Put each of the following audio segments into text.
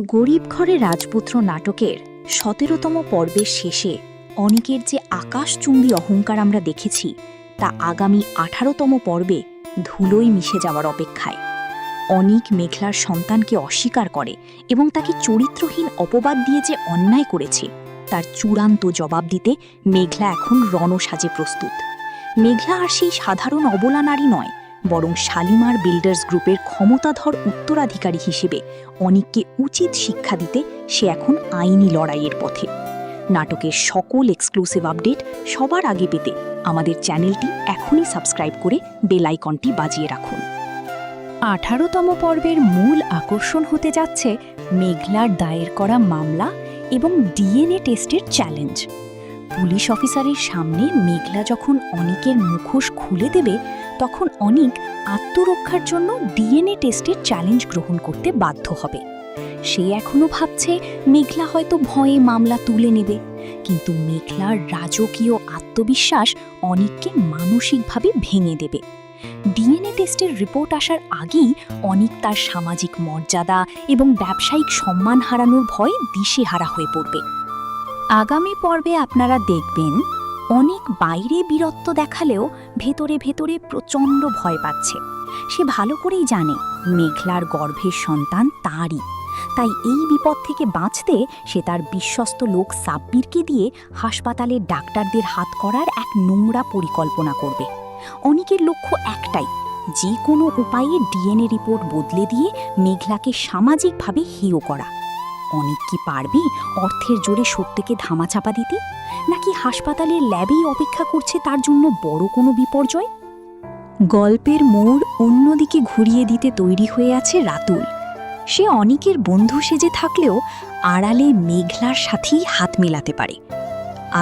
গরিব ঘরে রাজপুত্র নাটকের ১৭তম পর্বের শেষে অনিকের যে আকাশচুম্বী অহংকার আমরা দেখেছি তা আগামী ১৮তম পর্বে ধুলোয় মিশে যাওয়ার অপেক্ষায়। অনিক মেঘলার সন্তানকে অস্বীকার করে এবং তাকে চরিত্রহীন অপবাদ দিয়ে যে অন্যায় করেছে তার চূড়ান্ত জবাব দিতে মেঘলা এখন রণসাজে প্রস্তুত। মেঘলা আর সেই সাধারণ অবলা নারী নয়, বরং শালিমার বিল্ডার্স গ্রুপের ক্ষমতাধর উত্তরাধিকারী হিসেবে অনিককে উচিত শিক্ষা দিতে সে এখন আইনি লড়াইয়ের পথে। নাটকের সকল এক্সক্লুসিভ আপডেট সবার আগে পেতে আমাদের চ্যানেলটি এখনই সাবস্ক্রাইব করে বেল আইকনটি বাজিয়ে রাখুন। ১৮তম পর্বের মূল আকর্ষণ হতে যাচ্ছে মেঘলার দায়ের করা মামলা এবং ডিএনএ টেস্টের চ্যালেঞ্জ। পুলিশ অফিসারের সামনে মেঘলা যখন অনিকের মুখোশ খুলে দেবে তখন অনিক আত্মরক্ষার জন্য ডিএনএ টেস্টের চ্যালেঞ্জ গ্রহণ করতে বাধ্য হবে। সে এখনও ভাবছে মেঘলা হয়তো ভয়ে মামলা তুলে নেবে, কিন্তু মেঘলার রাজকীয় আত্মবিশ্বাস অনিককে মানসিকভাবে ভেঙে দেবে। ডিএনএ টেস্টের রিপোর্ট আসার আগেই অনিক তার সামাজিক মর্যাদা এবং ব্যবসায়িক সম্মান হারানোর ভয়ে দিশেহারা হয়ে পড়বে। আগামী পর্বে আপনারা দেখবেন অনিক বাইরে বীরত্ব দেখালেও ভেতরে ভেতরে প্রচণ্ড ভয় পাচ্ছে। সে ভালো করেই জানে মেঘলার গর্ভের সন্তান তারই, তাই এই বিপদ থেকে বাঁচতে সে তার বিশ্বস্ত লোক সাব্বিরকে দিয়ে হাসপাতালের ডাক্তারদের হাত করার এক নোংরা পরিকল্পনা করবে। অনিকের লক্ষ্য একটাই, যে কোনো উপায়ে ডিএনএ রিপোর্ট বদলে দিয়ে মেঘলাকে সামাজিকভাবে হেয় করা। অনিক কি পারবে অর্থের জোরে সত্যকে ধামাচাপা দিতে, নাকি হাসপাতালের ল্যাবেই অপেক্ষা করছে তার জন্য বড় কোনো বিপর্যয়? গল্পের মোড় অন্যদিকে ঘুরিয়ে দিতে তৈরি হয়ে আছে রাতুল। সে অনিকের বন্ধু সেজে থাকলেও আড়ালে মেঘলার সাথেই হাত মেলাতে পারে।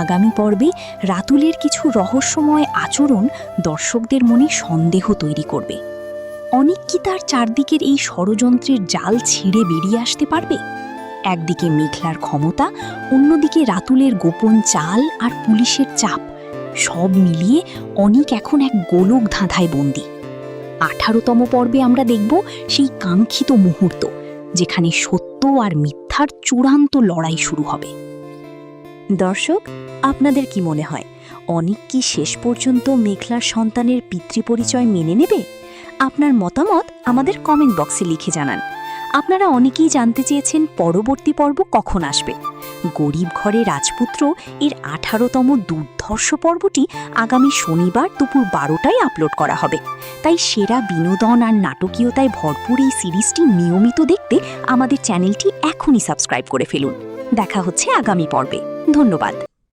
আগামী পর্বে রাতুলের কিছু রহস্যময় আচরণ দর্শকদের মনে সন্দেহ তৈরি করবে। অনিক কি তার চারদিকের এই ষড়যন্ত্রের জাল ছিঁড়ে বেরিয়ে আসতে পারবে? একদিকে মেঘলার ক্ষমতা, অন্যদিকে রাতুলের গোপন চাল আর পুলিশের চাপ, সব মিলিয়ে অনিক এখন এক গোলক ধাঁধায় বন্দী। ১৮তম পর্বে আমরা দেখব সেই কাঙ্ক্ষিত মুহূর্ত, যেখানে সত্য আর মিথ্যার চূড়ান্ত লড়াই শুরু হবে। দর্শক, আপনাদের কি মনে হয়, অনিক কি শেষ পর্যন্ত মেঘলার সন্তানের পিতৃপরিচয় মেনে নেবে? আপনার মতামত আমাদের কমেন্ট বক্সে লিখে জানান। আপনারা অনেকেই জানতে চেয়েছেন পরবর্তী পর্ব কখন আসবে। গরিব ঘরে রাজপুত্র এর ১৮তম দুর্ধর্ষ পর্বটি আগামী শনিবার দুপুর ১২টায় আপলোড করা হবে। তাই সেরা বিনোদন আর নাটকীয়তায় ভরপুর এই সিরিজটি নিয়মিত দেখতে আমাদের চ্যানেলটি এখনই সাবস্ক্রাইব করে ফেলুন। দেখা হচ্ছে আগামী পর্বে। ধন্যবাদ।